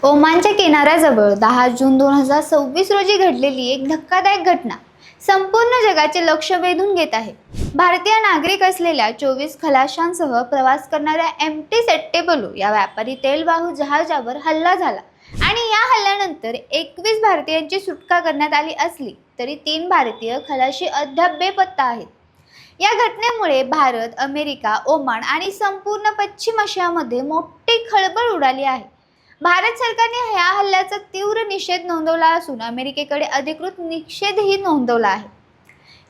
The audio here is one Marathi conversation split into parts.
ओमानच्या किनाऱ्याजवळ 10 जून 2026 रोजी घडलेली एक धक्कादायक घटना संपूर्ण जगाचे लक्ष वेधून घेत आहे. भारतीय नागरिक असलेल्या 24 खलाशांसह प्रवास करणाऱ्या एमटी सेट्टेबलो या व्यापारी तेलवाहू जहाजावर हल्ला झाला आणि या हल्ल्यानंतर 21 भारतीयांची सुटका करण्यात आली असली तरी 3 भारतीय खलाशी अद्याप बेपत्ता आहेत. या घटनेमुळे भारत, अमेरिका, ओमान आणि संपूर्ण पश्चिम आशियामध्ये मोठी खळबळ उडाली आहे. भारत सरकारने या हल्ल्याचा तीव्र निषेध नोंदवला असून अमेरिकेकडे अधिकृत निषेधही नोंदवला आहे.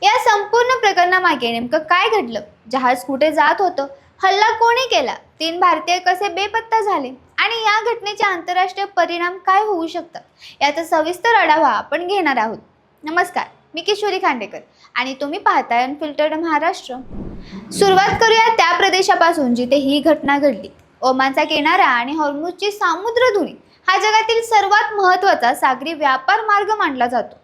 या संपूर्ण प्रकरणामागे नेमकं काय घडलं? जहाज कुठे जात होतं? हल्ला कोणी केला? 3 भारतीय कसे बेपत्ता झाले? आणि या घटनेचे आंतरराष्ट्रीय परिणाम काय होऊ शकतात? याचा सविस्तर आढावा आपण घेणार आहोत. नमस्कार, मी किशोरी खांडेकर आणि तुम्ही पाहताय अनफिल्टर्ड महाराष्ट्र. सुरुवात करूया त्या प्रदेशापासून जिथे ही घटना घडली. ओमानचा किनारा आणि हॉर्मुझची सामुद्रधुनी हा जगातील सर्वात महत्त्वाचा सागरी व्यापार मार्ग मानला जातो.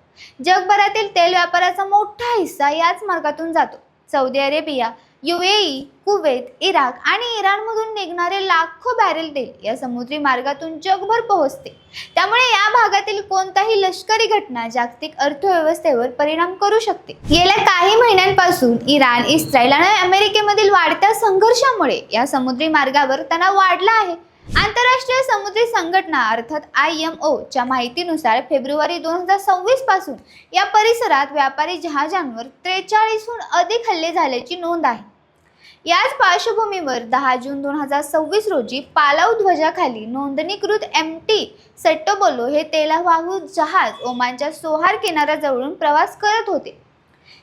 जगभरातील तेल व्यापाराचा मोठा हिस्सा याच मार्गातून जातो. Saudi Arabia, UAE, Kuwait, Iraq आणि इराणमधून निघणारे लाखो बॅरेल तेल या समुद्री मार्गातून जगभर पोहोचते. त्यामुळे या भागातील कोणताही लष्करी घटना जागतिक अर्थव्यवस्थेवर परिणाम करू शकते. गेल्या काही महिन्यांपासून इराण, इस्रायल आणि अमेरिकेमधील वाढत्या संघर्षामुळे या समुद्री मार्गावर तणाव वाढला आहे. आंतरराष्ट्रीय समुद्री संघटना अर्थात IMO च्या माहितीनुसार फेब्रुवारी 2026 पासून या परिसरात व्यापारी जहाजांवर 43हून अधिक हल्ले झाल्याची नोंद आहे. याच पार्श्वभूमीवर 10 जून 2026 रोजी पालाव ध्वजाखाली नोंदणीकृत एमटी सेट्टेबलो हे तेलवाहू जहाज ओमानच्या सोहार किनाऱ्याजवळून प्रवास करत होते.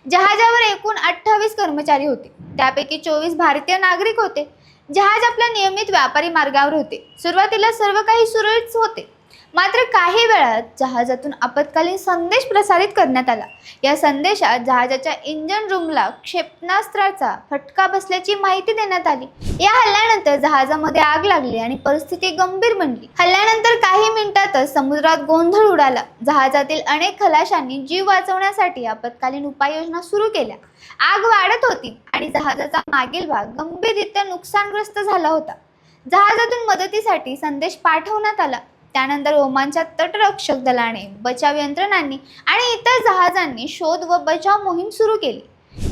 जहाजावर एकूण 28 कर्मचारी होते, त्यापैकी 24 भारतीय नागरिक होते. जहाज आपल्या नियमित व्यापारी मार्गावर होते. सुरुवातीला सर्व काही सुरळीत होते, मात्र काही वेळात जहाजातून आपत्कालीन संदेश प्रसारित करण्यात आला. या संदेशात जहाजाच्या इंजिन रूमला क्षेपणास्त्राचा फटका बसल्याची माहिती देण्यात आली. या हल्ल्यानंतर जहाजामध्ये आग लागली आणि परिस्थिती गंभीर बनली. हल्ल्यानंतर काही मिनिटातच समुद्रात गोंधळ उडाला. जहाजातील अनेक खलाशांनी जीव वाचवण्यासाठी आपत्कालीन उपाययोजना सुरू केल्या. आग वाढत होती आणि जहाजाचा मागील भाग गंभीररित्या नुकसानग्रस्त झाला होता. जहाजातून मदतीसाठी संदेश पाठवण्यात आला. त्यानंतर ओमानच्या तटरक्षक दलाने, बचाव यंत्रणांनी आणि इतर जहाजांनी शोध व बचाव मोहीम सुरू केली.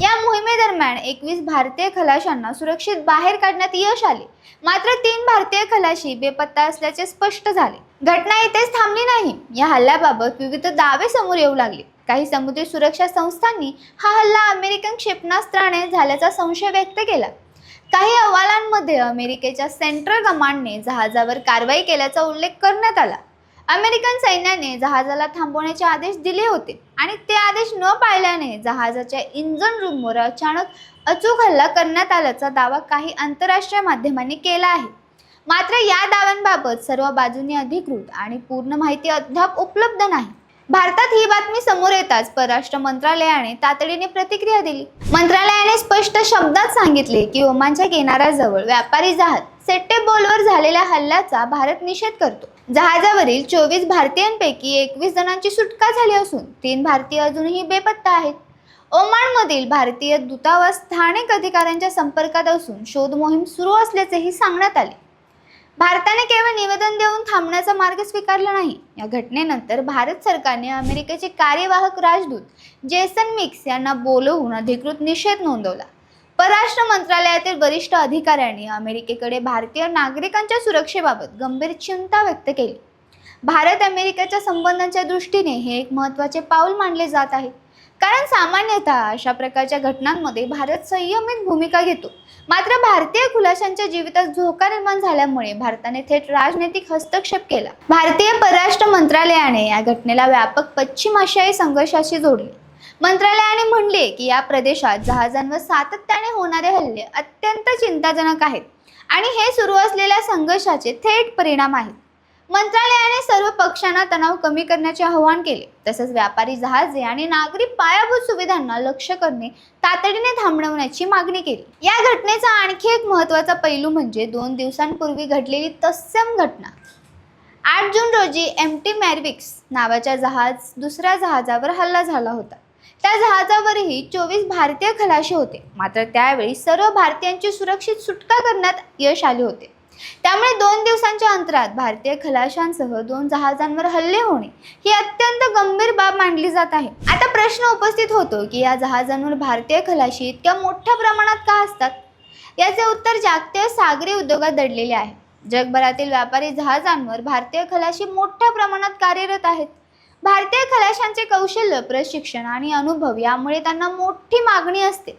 या मोहिमेदरम्यान 21 भारतीय खलाशांना सुरक्षित बाहेर काढण्यात यश आले. मात्र 3 भारतीय खलाशी बेपत्ता असल्याचे स्पष्ट झाले. घटना इथेच थांबली नाही. या हल्ल्याबाबत विविध दावे समोर येऊ लागले. काही समुद्री सुरक्षा संस्थांनी हा हल्ला अमेरिकन क्षेपणास्त्राने झाल्याचा संशय व्यक्त केला. काही अहवालांमध्ये अमेरिकेच्या सेंट्रल कमांडने जहाजावर कारवाई केल्याचा उल्लेख करण्यात आला. अमेरिकन सैन्याने जहाजाला थांबवण्याचे आदेश दिले होते आणि ते आदेश न पाळल्याने जहाजाच्या इंजिन रूमवर अचानक अचूक हल्ला करण्यात आल्याचा दावा काही आंतरराष्ट्रीय माध्यमांनी केला आहे. मात्र या दाव्यांबाबत सर्व बाजूंनी अधिकृत आणि पूर्ण माहिती अद्याप उपलब्ध नाही. भारतात ही बातमी समोर येताच परराष्ट्र मंत्रालयाने तातडीने प्रतिक्रिया दिली. मंत्रालयाने स्पष्ट शब्दात सांगितले की ओमानच्या किनाऱ्याजवळ व्यापारी जहाज सेट्टेबलोवर झालेल्या हल्ल्याचा भारत निषेध करतो. जहाजावरील 24 भारतीयांपैकी 21 जणांची सुटका झाली असून 3 भारतीय अजूनही बेपत्ता आहेत. ओमानमधील भारतीय दूतावास स्थानिक अधिकाऱ्यांच्या संपर्कात असून शोध मोहीम सुरू असल्याचेही सांगण्यात आले. भारताने केवळ निवेदन देऊन थांबण्याचा मार्ग स्वीकारला नाही. या घटनेनंतर भारत सरकारने अमेरिकेचे कार्यवाहक राजदूत जेसन मिक्स यांना बोलवून अधिकृत निषेध नोंदवला. परराष्ट्र मंत्रालयातील वरिष्ठ अधिकाऱ्यांनी अमेरिकेकडे भारतीय नागरिकांच्या सुरक्षेबाबत गंभीर चिंता व्यक्त केली. भारत अमेरिकेच्या संबंधांच्या दृष्टीने हे एक महत्त्वाचे पाऊल मानले जात आहे, कारण सामान्यतः अशा प्रकारच्या घटनांमध्ये भारत संयमित भूमिका घेतो. मात्र भारतीय खलाशांच्या जीवितात धोका निर्माण झाल्यामुळे भारताने थेट राजनैतिक हस्तक्षेप केला. भारतीय परराष्ट्र मंत्रालयाने या घटनेला व्यापक पश्चिम आशियाई संघर्षाशी जोडले. मंत्रालयाने म्हणले की या प्रदेशात जहाजांवर सातत्याने होणारे हल्ले अत्यंत चिंताजनक आहेत आणि हे सुरू असलेल्या संघर्षाचे थेट परिणाम आहेत. मंत्रालयाने सर्व पक्षांना तणाव कमी करण्याचे आवाहन केले. तसेच व्यापारी जहाजे आणि नागरी पायाभूत सुविधांना लक्ष्य करणे तातडीने थांबवण्याची मागणी केली. या घटनेचा आणखी एक महत्त्वाचा पैलू म्हणजे 2 दिवसांपूर्वी घडलेली तत्सम घटना. 8 जून रोजी एमटी मॅरिविक्स नावाच्या दुसऱ्या जहाजावर हल्ला झाला होता. त्या जहाजावरही 24 भारतीय खलाशी होते. मात्र त्यावेळी सर्व भारतीयांची सुरक्षित सुटका करण्यात यश आले होते. त्यामुळे 2 दिवसांच्या अंतरात भारतीय खलाशांसह 2 जहाजांवर हल्ले होणे ही अत्यंत गंभीर बाब मानली जात आहे. आता प्रश्न उपस्थित होतो की या जहाजांवर भारतीय खलाशी इतक्या मोठ्या प्रमाणात का असतात? याचे उत्तर जागतिक सागरी उद्योगात दडलेले आहे. जगभरातील व्यापारी जहाजांवर भारतीय खलाशी मोठ्या प्रमाणात कार्यरत आहेत. भारतीय खलाशांचे कौशल्य, प्रशिक्षण आणि अनुभव यामुळे त्यांना मोठी मागणी असते.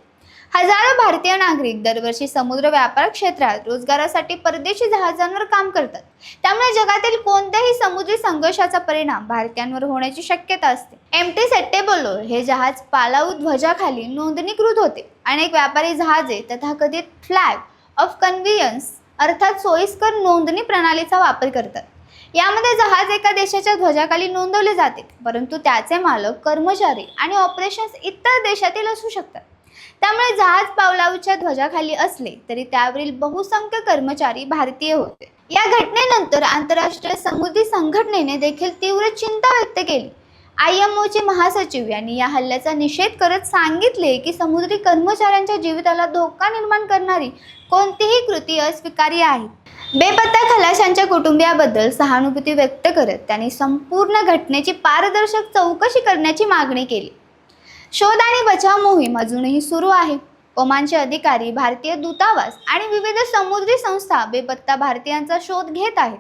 हजारो भारतीय नागरिक दरवर्षी समुद्र व्यापार क्षेत्रात रोजगारासाठी परदेशी जहाजांवर काम करतात. त्यामुळे जगातील कोणत्याही समुद्री संघर्षाचा परिणाम भारतीयांवर होण्याची शक्यता असते. एमटी सेट्टेबलो हे जहाज पालाऊ ध्वजाखाली नोंदणीकृत होते. अनेक व्यापारी जहाजे तथाकथित फ्लॅग ऑफ कन्व्हियन्स अर्थात सोयीस्कर नोंदणी प्रणालीचा वापर करतात. यामध्ये जहाज एका देशाच्या ध्वजाखाली नोंदवले जाते, परंतु त्याचे मालक, कर्मचारी आणि ऑपरेशन्स इतर देशातील असू शकतात. त्यामुळे जहाज पावलाऊच्या ध्वजाखाली असले तरी त्यावरील बहुसंख्य कर्मचारी भारतीय होते. या घटनेनंतर आंतरराष्ट्रीय समुद्री संघटनेने देखील तीव्र चिंता व्यक्त केली. IMOचे महासचिव यांनी या हल्ल्याचा निषेध करत सांगितले की समुद्री कर्मचाऱ्यांच्या जीविताला धोका निर्माण करणारी कोणतीही कृती अस्वीकार्य आहे. बेपत्ता खलाशांच्या कुटुंबियाबद्दल सहानुभूती व्यक्त करत त्यांनी संपूर्ण घटनेची पारदर्शक चौकशी करण्याची मागणी केली. शोध आणि बचाव मोहीम अजूनही सुरू आहे. ओमानचे अधिकारी, भारतीय दूतावास आणि विविध समुद्री संस्था बेपत्ता भारतीयांचा शोध घेत आहेत.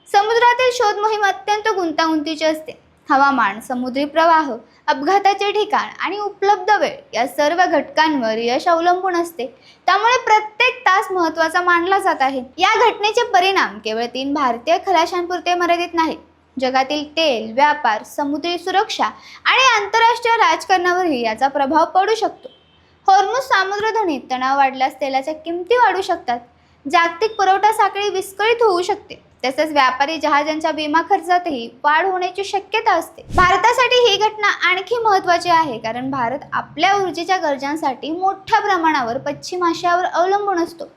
समुद्रातील शोध मोहीम अत्यंत गुंतागुंतीची असते. हवामान, समुद्री प्रवाह, अपघाताचे ठिकाण आणि उपलब्ध वेळ या सर्व घटकांवर यश अवलंबून असते. त्यामुळे प्रत्येक तास महत्त्वाचा मानला जात आहे. या घटनेचे परिणाम केवळ 3 भारतीय खलाशांपुरते मर्यादित नाहीत. जगातील तेल, व्यापार, समुद्री सुरक्षा आणि आंतरराष्ट्रीय राजकारणावरही याचा प्रभाव पडू शकतो. हॉर्मुझ सामुद्रधुनीत तणाव वाढल्यास तेलाच्या किमती वाढू शकतात. जागतिक पुरवठा साखळी विस्कळीत होऊ शकते. तसेच व्यापारी जहाजांच्या विमा खर्चातही वाढ होण्याची शक्यता असते. भारतासाठी ही घटना आणखी महत्त्वाची आहे, कारण भारत आपल्या ऊर्जेच्या गरजांसाठी मोठ्या प्रमाणावर पश्चिम आशियावर अवलंबून असतो.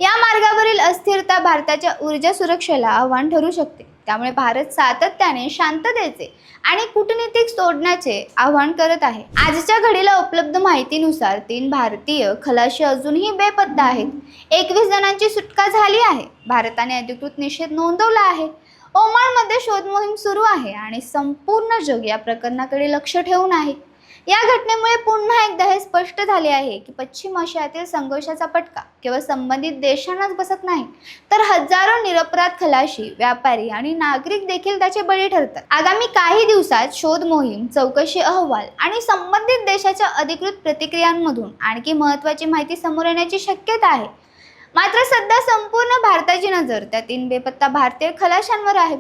या मार्गावरील अस्थिरता भारताच्या ऊर्जा सुरक्षेला आव्हान ठरू शकते. त्यामुळे भारत सातत्याने शांततेचे आणि कूटनीतिक तोडण्याचे आवाहन करत आहे. आजच्या घडीला उपलब्ध माहितीनुसार 3 भारतीय खलाशी अजूनही बेपत्ता आहेत. 21 जणांची सुटका झाली आहे. भारताने अधिकृत निषेध नोंदवला आहे. ओमानमध्ये शोध मोहीम सुरू आहे आणि संपूर्ण जग या प्रकरणाकडे लक्ष ठेवून आहे. या घटनेमुळे पुन्हा एकदा हे स्पष्ट झाले आहे की पश्चिम आशियातील संघर्षाचा फटका केवळ संबंधित देशांनाच बसत नाही, तर हजारो निरपराध खलाशी, व्यापारी आणि नागरिक देखील त्याचे बळी ठरतात. आगामी काही दिवसात शोध मोहीम, चौकशी अहवाल आणि संबंधित देशाच्या अधिकृत प्रतिक्रियांमधून आणखी महत्त्वाची माहिती समोर येण्याची शक्यता आहे. मात्र सध्या संपूर्ण भारताची नजर त्या 3 बेपत्ता भारतीय खलाशांवर आहे,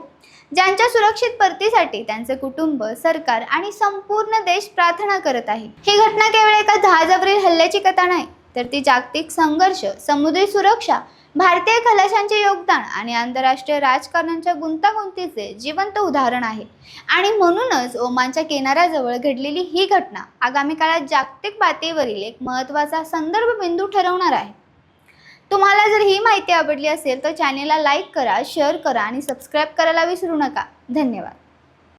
ज्यांच्या सुरक्षित परतीसाठी त्यांचे कुटुंब, सरकार आणि संपूर्ण देश प्रार्थना करत आहे. ही घटना केवळ एका जहाजावरील हल्ल्याची कथा नाही, तर ती जागतिक संघर्ष, समुद्री सुरक्षा, भारतीय खलाशांचे योगदान आणि आंतरराष्ट्रीय राजकारणाच्या गुंतागुंतीचे जिवंत उदाहरण आहे. आणि म्हणूनच ओमानच्या किनाऱ्याजवळ घडलेली ही घटना आगामी काळात जागतिक पातळीवरील एक महत्त्वाचा संदर्भ बिंदू ठरवणार आहे. तुम्हाला जर ही माहिती आवडली असेल तर चॅनेलला लाईक करा, शेअर करा आणि सबस्क्राईब करायला विसरू नका. धन्यवाद.